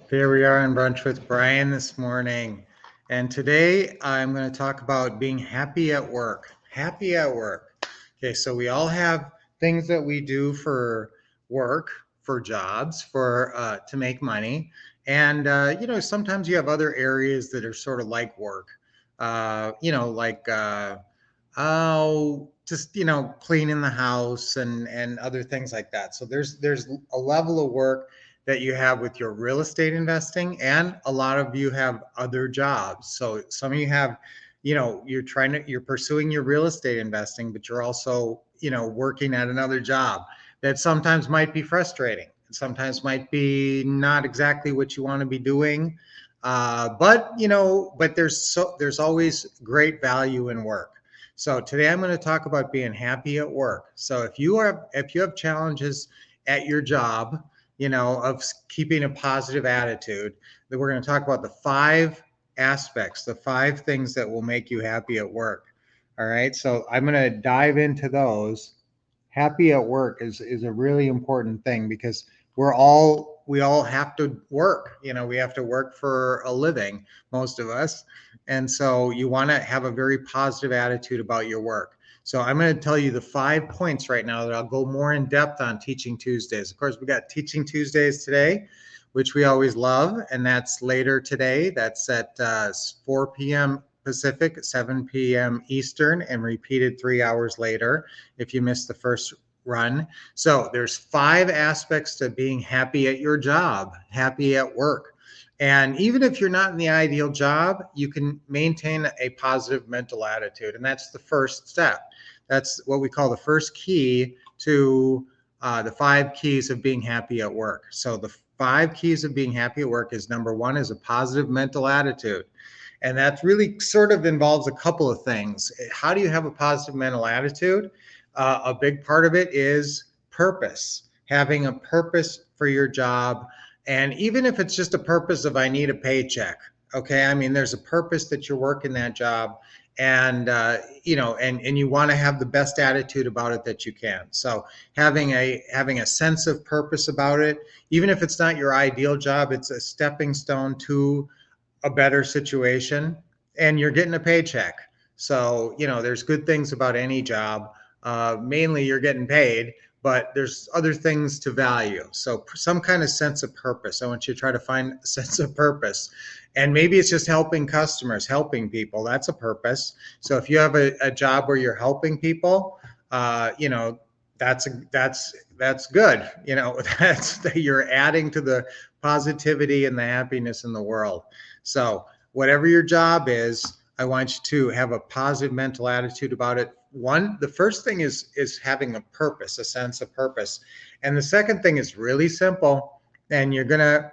Here we are in brunch with Brian this morning. And today I'm going to talk about being happy at work. Happy at work. Okay, so we all have things that we do for work, for jobs, for to make money. And sometimes you have other areas that are sort of like work. Like just cleaning the house and other things like that. So there's a level of work that you have with your real estate investing, and a lot of you have other jobs. So some of you have, you're pursuing your real estate investing, but you're also working at another job that sometimes might be frustrating, sometimes might be not exactly what you want to be doing. But there's always great value in work. So today I'm going to talk about being happy at work. So if you have challenges at your job, of keeping a positive attitude, then we're going to talk about the 5 aspects, the 5 things that will make you happy at work. All right. So I'm going to dive into those. Happy at work is a really important thing because we all have to work. We have to work for a living, most of us. And so you want to have a very positive attitude about your work. So I'm going to tell you the 5 points right now that I'll go more in depth on Teaching Tuesdays. Of course, we got Teaching Tuesdays today, which we always love, and that's later today. That's at 4 p.m. Pacific, 7 p.m. Eastern, and repeated 3 hours later if you missed the first run. So there's 5 aspects to being happy at your job, happy at work. And even if you're not in the ideal job, you can maintain a positive mental attitude. And that's the first step. That's what we call the first key to the 5 keys of being happy at work. So the 5 keys of being happy at work is number one is a positive mental attitude. And that really sort of involves a couple of things. How do you have a positive mental attitude? A big part of it is purpose, having a purpose for your job. And even if it's just a purpose of I need a paycheck, okay? I mean, there's a purpose that you're working that job, and and you want to have the best attitude about it that you can. So having a sense of purpose about it, even if it's not your ideal job, it's a stepping stone to a better situation, and you're getting a paycheck. So there's good things about any job. Mainly you're getting paid, but there's other things to value. So some kind of sense of purpose. I want you to try to find a sense of purpose. And maybe it's just helping customers, helping people. That's a purpose. So if you have a job where you're helping people, that's good. That's you're adding to the positivity and the happiness in the world. So whatever your job is, I want you to have a positive mental attitude about it. The first thing is having a purpose, a sense of purpose. And the second thing is really simple. And you're gonna,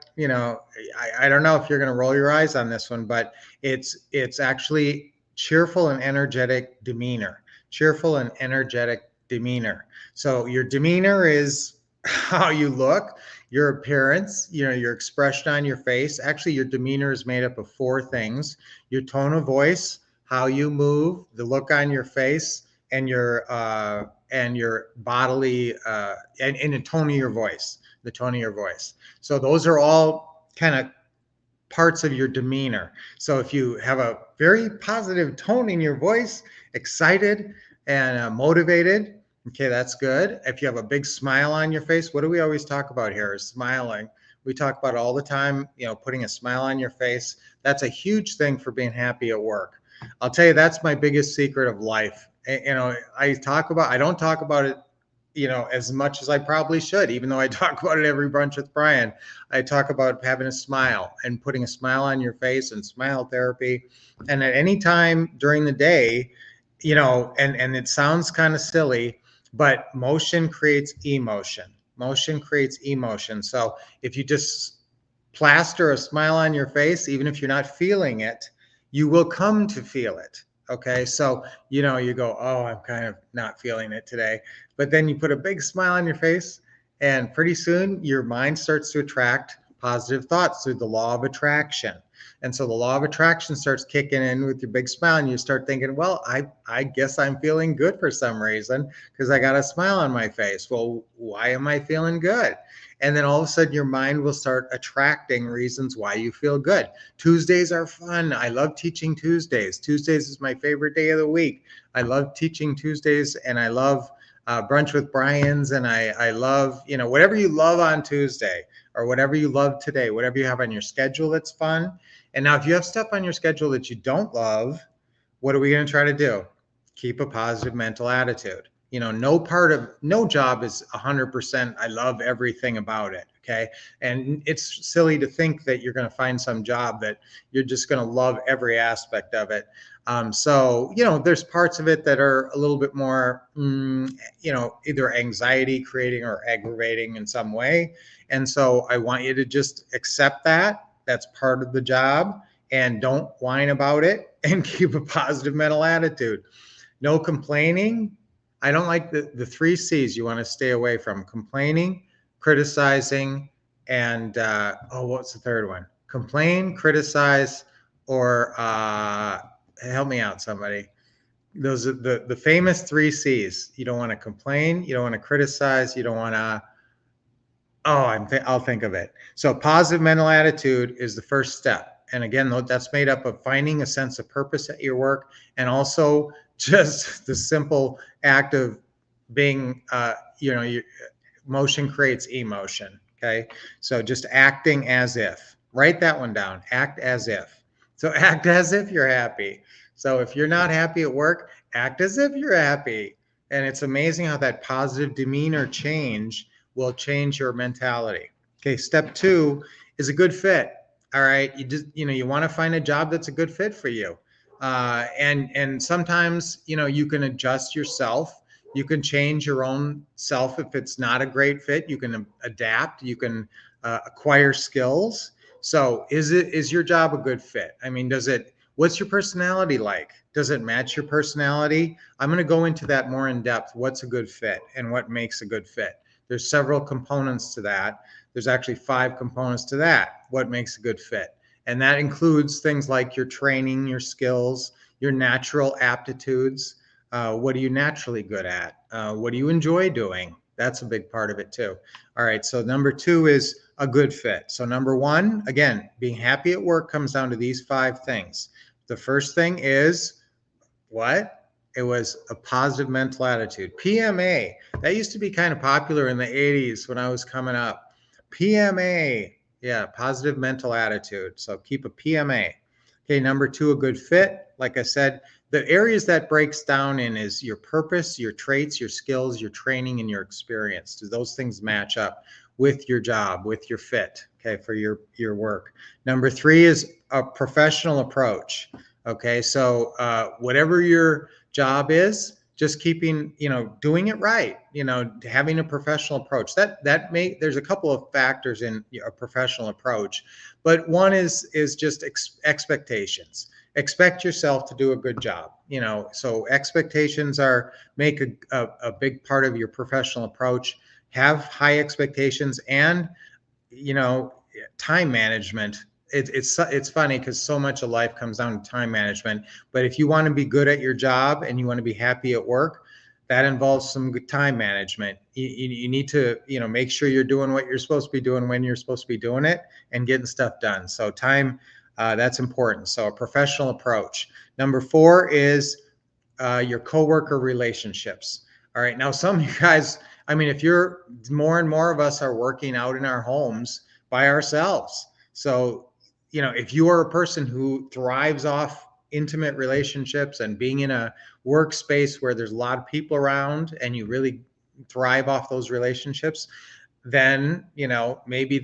I don't know if you're gonna roll your eyes on this one, but it's actually cheerful and energetic demeanor. Cheerful and energetic demeanor. So your demeanor is how you look, your appearance, your expression on your face. Actually, your demeanor is made up of 4 things: your tone of voice, how you move, the look on your face, and your bodily and the tone of your voice, the tone of your voice. So those are all kind of parts of your demeanor. So if you have a very positive tone in your voice, excited and motivated, okay, that's good. If you have a big smile on your face, what do we always talk about here? Is smiling. We talk about it all the time, putting a smile on your face. That's a huge thing for being happy at work. I'll tell you, that's my biggest secret of life. I don't talk about it, as much as I probably should, even though I talk about it every brunch with Brian. I talk about having a smile and putting a smile on your face and smile therapy. And at any time during the day, and it sounds kind of silly, but motion creates emotion. Motion creates emotion. So if you just plaster a smile on your face, even if you're not feeling it, you will come to feel it. Okay. So, you go, oh, I'm kind of not feeling it today. But then you put a big smile on your face, and pretty soon your mind starts to attract positive thoughts through the law of attraction. And so the law of attraction starts kicking in with your big smile, and you start thinking, well, I guess I'm feeling good for some reason because I got a smile on my face. Well, why am I feeling good? And then all of a sudden your mind will start attracting reasons why you feel good. Tuesdays are fun. I love teaching Tuesdays. Tuesdays is my favorite day of the week. I love teaching Tuesdays, and I love brunch with Brian's, and I love, whatever you love on Tuesday, or whatever you love today, whatever you have on your schedule that's fun. And now if you have stuff on your schedule that you don't love, what are we going to try to do? Keep a positive mental attitude. No job is 100%. I love everything about it. Okay. And it's silly to think that you're going to find some job that you're just going to love every aspect of it. There's parts of it that are a little bit more, either anxiety creating or aggravating in some way. And so I want you to just accept that. That's part of the job, and don't whine about it, and keep a positive mental attitude. No complaining. I don't like the three C's you want to stay away from: complaining, criticizing, and what's the third one? Complain, criticize, or help me out, somebody. Those are the famous three C's. You don't want to complain, you don't want to criticize, you don't want to. I'll think of it. So positive mental attitude is the first step. And again, that's made up of finding a sense of purpose at your work, and also just the simple act of being, motion creates emotion. Okay. So just acting as if. Write that one down. Act as if. So act as if you're happy. So if you're not happy at work, act as if you're happy. And it's amazing how that positive demeanor change will change your mentality. Okay, step 2 is a good fit. All right, you want to find a job that's a good fit for you, and sometimes you can adjust yourself. You can change your own self if it's not a great fit. You can adapt. You can acquire skills. So is your job a good fit? I mean, what's your personality like? Does it match your personality? I'm going to go into that more in depth. What's a good fit and what makes a good fit? There's several components to that. There's actually 5 components to that. What makes a good fit? And that includes things like your training, your skills, your natural aptitudes. What are you naturally good at? What do you enjoy doing? That's a big part of it too. All right, so number 2 is a good fit. So number 1, again, being happy at work comes down to these 5 things. The first thing is what? It was a positive mental attitude. PMA, that used to be kind of popular in the 80s when I was coming up. PMA, yeah, positive mental attitude. So keep a PMA. Okay, number 2, a good fit. Like I said, the areas that breaks down in is your purpose, your traits, your skills, your training, and your experience. Do those things match up with your job, with your fit, okay, for your work? Number 3 is a professional approach. Okay, so whatever your job is, just keeping, doing it right, having a professional approach. There's a couple of factors in a professional approach, but one is just expectations. Expect yourself to do a good job, so expectations make a big part of your professional approach. Have high expectations, and time management. It's funny because so much of life comes down to time management. But if you want to be good at your job and you want to be happy at work, that involves some good time management. You need to make sure you're doing what you're supposed to be doing when you're supposed to be doing it, and getting stuff done. So time, that's important. So a professional approach. Number 4 is your coworker relationships. All right, now some of you guys, if more and more of us are working out in our homes by ourselves. So if you are a person who thrives off intimate relationships and being in a workspace where there's a lot of people around, and you really thrive off those relationships, then maybe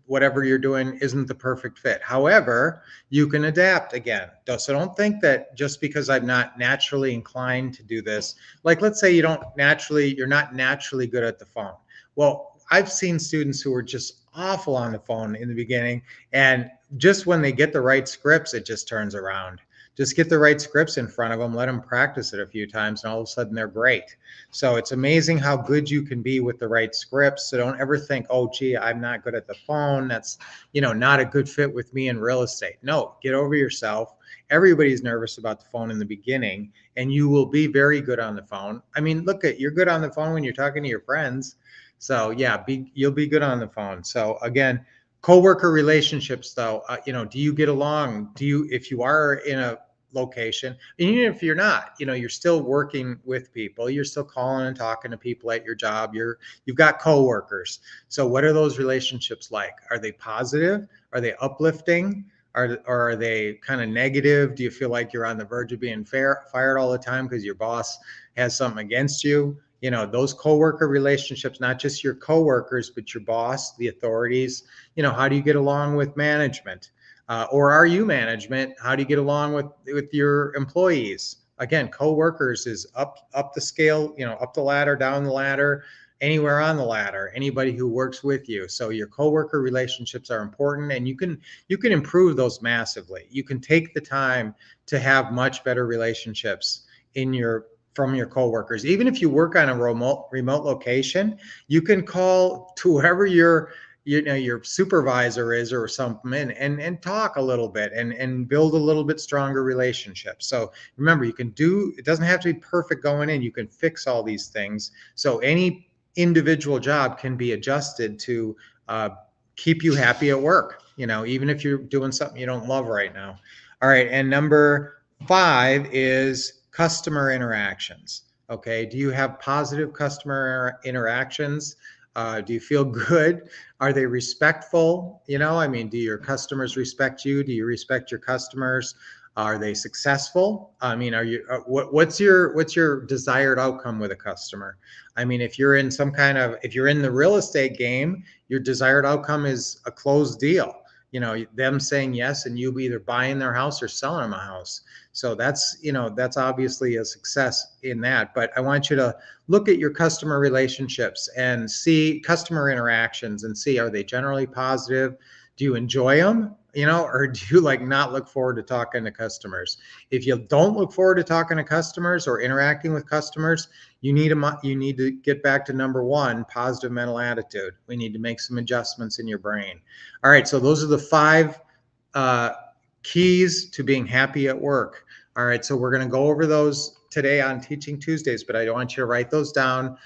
whatever you're doing isn't the perfect fit. However, you can adapt again. So don't think that just because I'm not naturally inclined to do this, like let's say you're not naturally good at the phone. Well, I've seen students who are just awful on the phone in the beginning, and just when they get the right scripts, it just turns around. Just get the right scripts in front of them, let them practice it a few times, and all of a sudden they're great. So it's amazing how good you can be with the right scripts. So don't ever think, oh, gee, I'm not good at the phone. That's, not a good fit with me in real estate. No, get over yourself. Everybody's nervous about the phone in the beginning, and you will be very good on the phone. You're good on the phone when you're talking to your friends. So yeah, you'll be good on the phone. So again, coworker relationships though, do you get along? If you are in a location, and even if you're not, you're still working with people, you're still calling and talking to people at your job, you've got coworkers. So what are those relationships like? Are they positive? Are they uplifting? Or are they kind of negative? Do you feel like you're on the verge of being fired all the time because your boss has something against you? Those coworker relationships, not just your coworkers, but your boss, the authorities. How do you get along with management? Or are you management? How do you get along with your employees? Again, coworkers is up the scale, up the ladder, down the ladder, anywhere on the ladder, anybody who works with you. So your coworker relationships are important, and you can improve those massively. You can take the time to have much better relationships from your coworkers. Even if you work on a remote location, you can call to whoever your supervisor is or something, and talk a little bit and build a little bit stronger relationship. So remember, it doesn't have to be perfect going in. You can fix all these things. So any individual job can be adjusted to uh, keep you happy at work, even if you're doing something you don't love right now. All right. And number 5 is customer interactions. Okay. Do you have positive customer interactions? Do you feel good? Are they respectful? Do your customers respect you? Do you respect your customers? Are they successful? Are you what's your desired outcome with a customer? If you're in the real estate game, your desired outcome is a closed deal. Them saying yes, and you either buying their house or selling them a house. So that's obviously a success in that. But I want you to look at your customer relationships and see customer interactions and see, are they generally positive? Do you enjoy them? Or do you not look forward to talking to customers? If you don't look forward to talking to customers or interacting with customers, you need to get back to number 1, positive mental attitude. We need to make some adjustments in your brain. All right, so those are the 5 uh, keys to being happy at work. All right, so we're going to go over those today on Teaching Tuesdays, but I want you to write those down.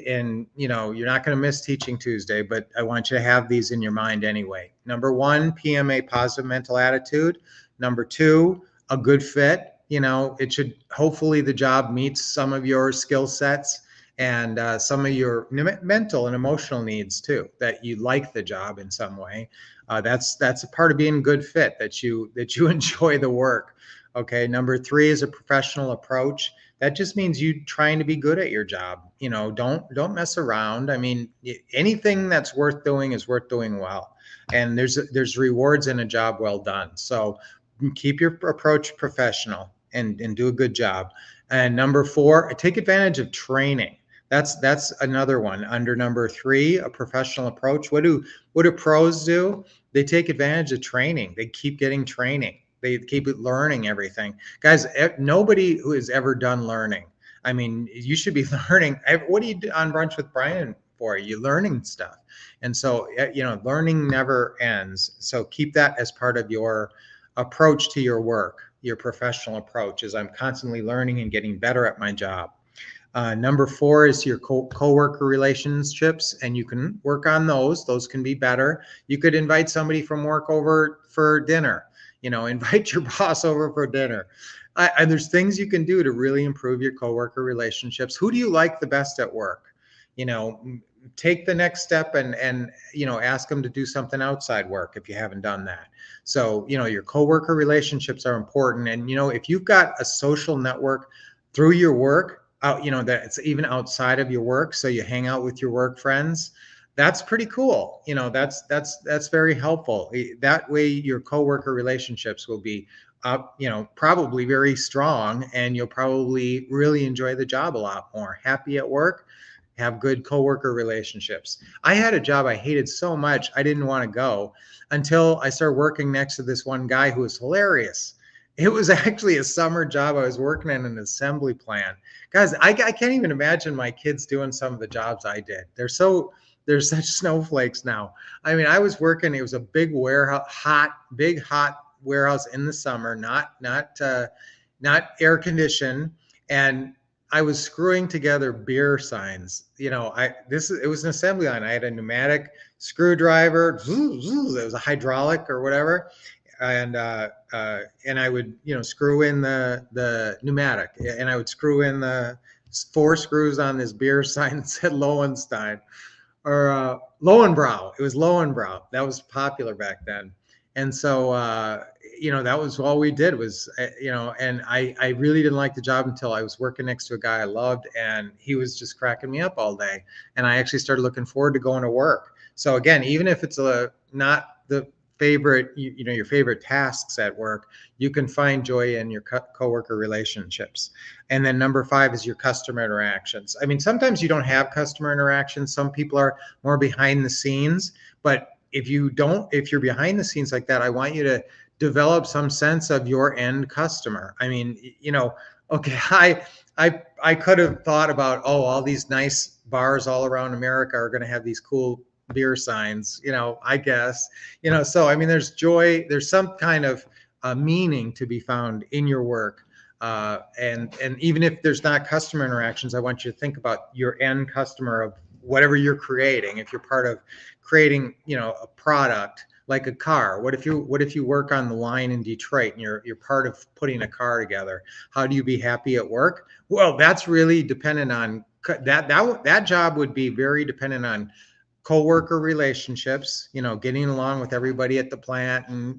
And you're not going to miss Teaching Tuesday, but I want you to have these in your mind anyway. Number 1, PMA, positive mental attitude. Number 2, a good fit. It should, hopefully the job meets some of your skill sets and some of your mental and emotional needs too, that you like the job in some way. That's a part of being a good fit, that you enjoy the work. Okay. Number 3 is a professional approach. That just means you trying to be good at your job. Don't mess around. Anything that's worth doing is worth doing well, and there's rewards in a job well done. So keep your approach professional and do a good job. And number 4, take advantage of training. That's another one under number 3, a professional approach. What do pros do? They take advantage of training. They keep getting training. They keep learning everything. Guys, nobody who has ever done learning. You should be learning. What do you do on Brunch with Brian for? You learning stuff. And so, learning never ends. So keep that as part of your approach to your work. Your professional approach is, I'm constantly learning and getting better at my job. Number 4 is your coworker relationships, and you can work on those. Those can be better. You could invite somebody from work over for dinner. Invite your boss over for dinner. There's things you can do to really improve your coworker relationships. Who do you like the best at work? Take the next step and ask them to do something outside work if you haven't done that. So your coworker relationships are important, and if you've got a social network through your work, that it's even outside of your work, so you hang out with your work friends, that's pretty cool. That's very helpful. That way your coworker relationships will be probably very strong, and you'll probably really enjoy the job a lot more. Happy at work, have good coworker relationships. I had a job I hated so much I didn't want to go until I started working next to this one guy who was hilarious. It was actually a summer job. I was working in an assembly plant. Guys, I can't even imagine my kids doing some of the jobs I did. They're such snowflakes now. I was working, it was a big warehouse, hot warehouse in the summer, not air conditioned. And I was screwing together beer signs. It was an assembly line. I had a pneumatic screwdriver. It was a hydraulic or whatever, and I would screw in the pneumatic, and I would screw in the 4 screws on this beer sign that said Lowenstein or Lowenbrow. It was Lowenbrow. That was popular back then. And so, that was all we did was, and I really didn't like the job until I was working next to a guy I loved, and he was just cracking me up all day. And I actually started looking forward to going to work. So again, even if it's not the favorite, your favorite tasks at work, you can find joy in your coworker relationships. And then number 5 is your customer interactions. I mean, sometimes you don't have customer interactions. Some people are more behind the scenes, but if you're behind the scenes like that, I want you to develop some sense of your end customer. I mean, okay, I could have thought about, all these nice bars all around America are going to have these cool beer signs, I guess, so I mean, there's joy, there's some kind of meaning to be found in your work. And even if there's not customer interactions, I want you to think about your end customer of whatever you're creating. If you're part of creating, a product like a car, what if you work on the line in Detroit and you're part of putting a car together? How do you be happy at work? Well, that's really dependent on that job would be very dependent on coworker relationships, getting along with everybody at the plant and,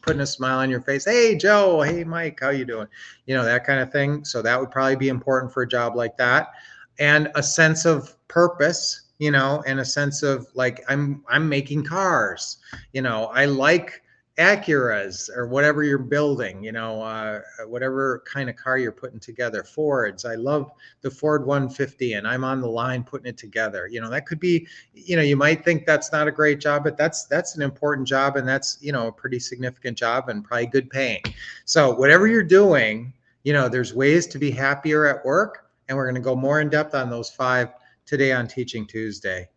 putting a smile on your face. Hey, Joe. Hey, Mike, how you doing? That kind of thing. So that would probably be important for a job like that. And a sense of purpose, and a sense of like, I'm making cars, I like Acuras or whatever you're building, whatever kind of car you're putting together. Fords. I love the Ford 150 and I'm on the line putting it together. That could be, you might think that's not a great job, but that's an important job. And that's, a pretty significant job and probably good paying. So whatever you're doing, there's ways to be happier at work. And we're going to go more in depth on those 5 today on Teaching Tuesday.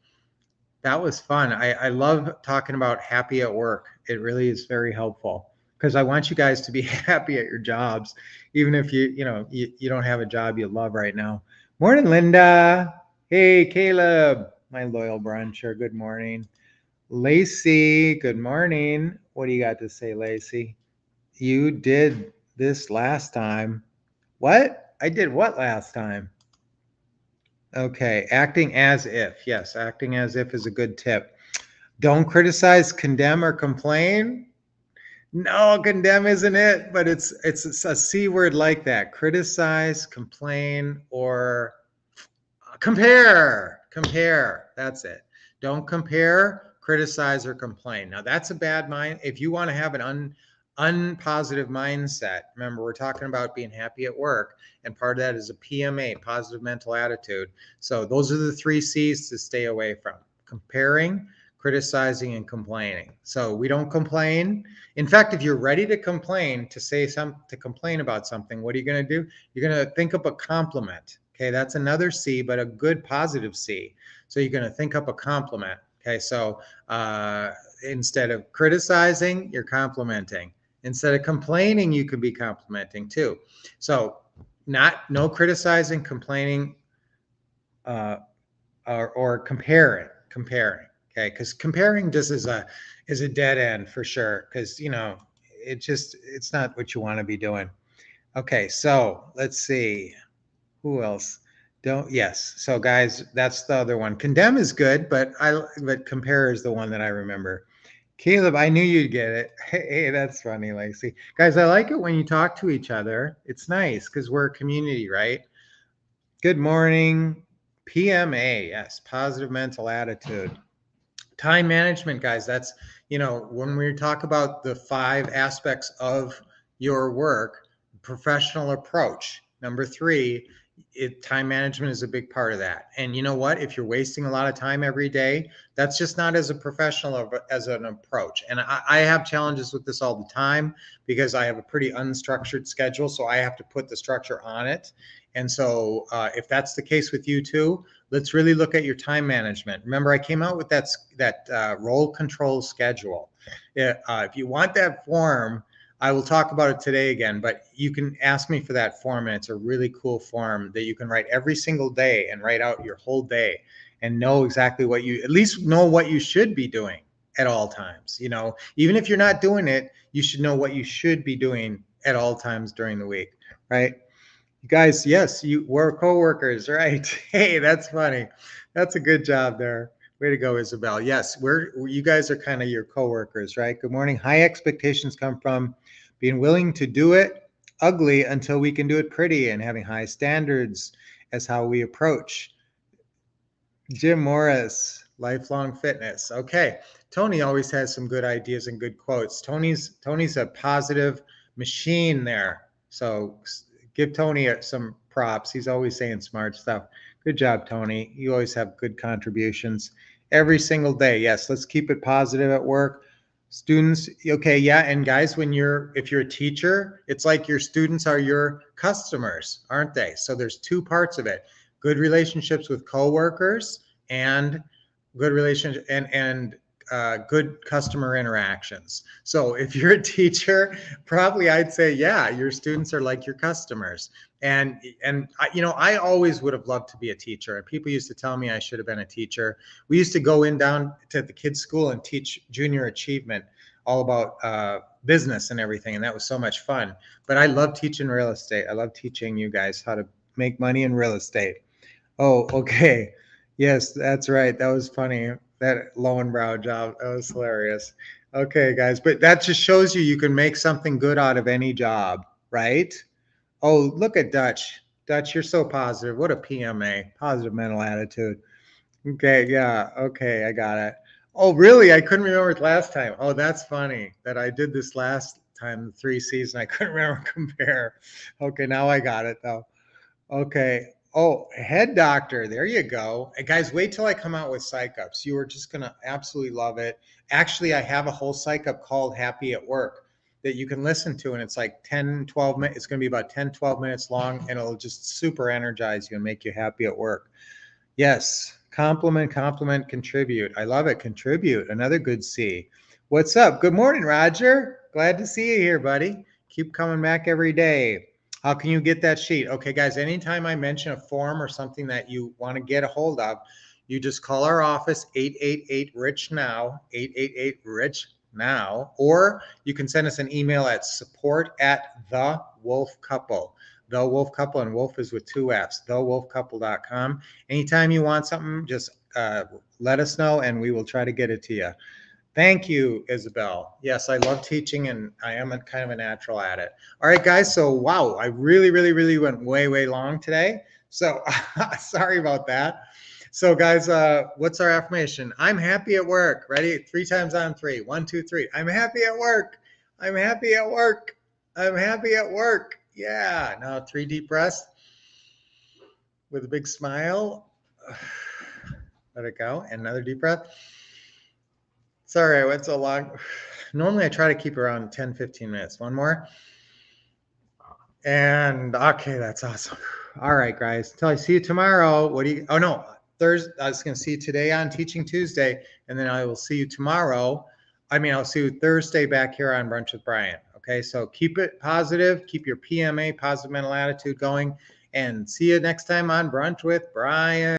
That was fun. I love talking about happy at work. It really is very helpful because I want you guys to be happy at your jobs, even if you don't have a job you love right now. Morning, Linda. Hey, Caleb, my loyal bruncher. Good morning. Lacey, good morning. What do you got to say, Lacey? You did this last time. What? I did what last time? Okay, acting as if. Yes, acting as if is a good tip. Don't criticize, condemn, or complain. No, condemn isn't it, but it's a C word like that. Criticize, complain, or compare. Compare. That's it. Don't compare, criticize, or complain. Now that's a bad mind. If you want to have an unpositive mindset, remember we're talking about being happy at work, and part of that is a PMA, positive mental attitude. So those are the 3 C's to stay away from: comparing, criticizing, and complaining. So we don't complain. In fact, if you're ready to complain, to complain about something, what are you going to do? You're going to think up a compliment. Okay, that's another C, but a good positive C. So you're going to think up a compliment. Okay, so instead of criticizing, you're complimenting. Instead of complaining, you could be complimenting too. So no criticizing, complaining, or comparing. Okay, because comparing just is a dead end for sure. Because it's not what you want to be doing. Okay, so let's see. Who else? Yes. So guys, that's the other one. Condemn is good, but compare is the one that I remember. Caleb, I knew you'd get it. Hey, that's funny, Lacey. Guys, I like it when you talk to each other. It's nice because we're a community, right? Good morning. PMA, yes, positive mental attitude. Time management, guys, that's, when we talk about the 5 aspects of your work, professional approach. Number 3, time management is a big part of that. And you know what? If you're wasting a lot of time every day, that's just not as a professional as an approach. And I have challenges with this all the time because I have a pretty unstructured schedule. So I have to put the structure on it. And so if that's the case with you too, let's really look at your time management. Remember, I came out with that role control schedule. If you want that form, I will talk about it today again, but you can ask me for that form, and it's a really cool form that you can write every single day and write out your whole day and know exactly what you, at least know what you should be doing at all times. You know, even if you're not doing it, you should know what you should be doing at all times during the week, right? You guys, yes, we're coworkers, right? Hey, that's funny. That's a good job there. Way to go, Isabel. Yes, you guys are kind of your coworkers, right? Good morning. High expectations come from being willing to do it ugly until we can do it pretty, and having high standards as how we approach. Jim Morris, lifelong fitness. Okay. Tony always has some good ideas and good quotes. Tony's a positive machine there. So give Tony some props. He's always saying smart stuff. Good job, Tony. You always have good contributions every single day. Yes, let's keep it positive at work. Students, okay, yeah, and guys, if you're a teacher, it's like your students are your customers, aren't they? So there's two parts of it: good relationships with coworkers and good relationship and good customer interactions. So if you're a teacher, probably I'd say, yeah, your students are like your customers. And I always would have loved to be a teacher. People used to tell me I should have been a teacher. We used to go down to the kids' school and teach junior achievement, all about business and everything, and that was so much fun. But I love teaching real estate. I love teaching you guys how to make money in real estate. Oh, okay. Yes, that's right. That was funny. That Lowenbrow job. That was hilarious. Okay, guys, but that just shows you can make something good out of any job, right? Oh, look at Dutch. Dutch, you're so positive. What a PMA, positive mental attitude. Okay, yeah. Okay, I got it. Oh, really? I couldn't remember it last time. Oh, that's funny that I did this last time, the 3 season. I couldn't remember compare. Okay, now I got it though. Okay. Oh, head doctor. There you go. Hey, guys, wait till I come out with psych ups. You are just going to absolutely love it. Actually, I have a whole psych up called Happy at Work that you can listen to. And it's like 10, 12 minutes. It's going to be about 10, 12 minutes long. And it'll just super energize you and make you happy at work. Yes. Compliment, compliment, contribute. I love it. Contribute. Another good C. What's up? Good morning, Roger. Glad to see you here, buddy. Keep coming back every day. How can you get that sheet? Okay, guys, anytime I mention a form or something that you want to get a hold of, you just call our office, 888-RICH-NOW, 888-RICH-NOW, or you can send us an email at support@thewolfcouple. The Wolf Couple, and Wolf is with 2 F's, thewolfcouple.com. Anytime you want something, just let us know and we will try to get it to you. Thank you, Isabel. Yes, I love teaching and I am kind of a natural at it. All right, guys. So, wow, I really, really, really went way, way long today. So, sorry about that. So, guys, what's our affirmation? I'm happy at work. Ready? 3 times on 3. 1, 2, 3. I'm happy at work. I'm happy at work. I'm happy at work. Yeah. Now, 3 deep breaths with a big smile. Let it go. And another deep breath. Sorry, I went so long. Normally I try to keep around 10, 15 minutes. One more. And okay, that's awesome. All right, guys. Until I see you tomorrow. Oh no, Thursday. I was going to see you today on Teaching Tuesday, and then I will see you tomorrow. I'll see you Thursday back here on Brunch with Brian. Okay, so keep it positive. Keep your PMA, positive mental attitude going, and see you next time on Brunch with Brian.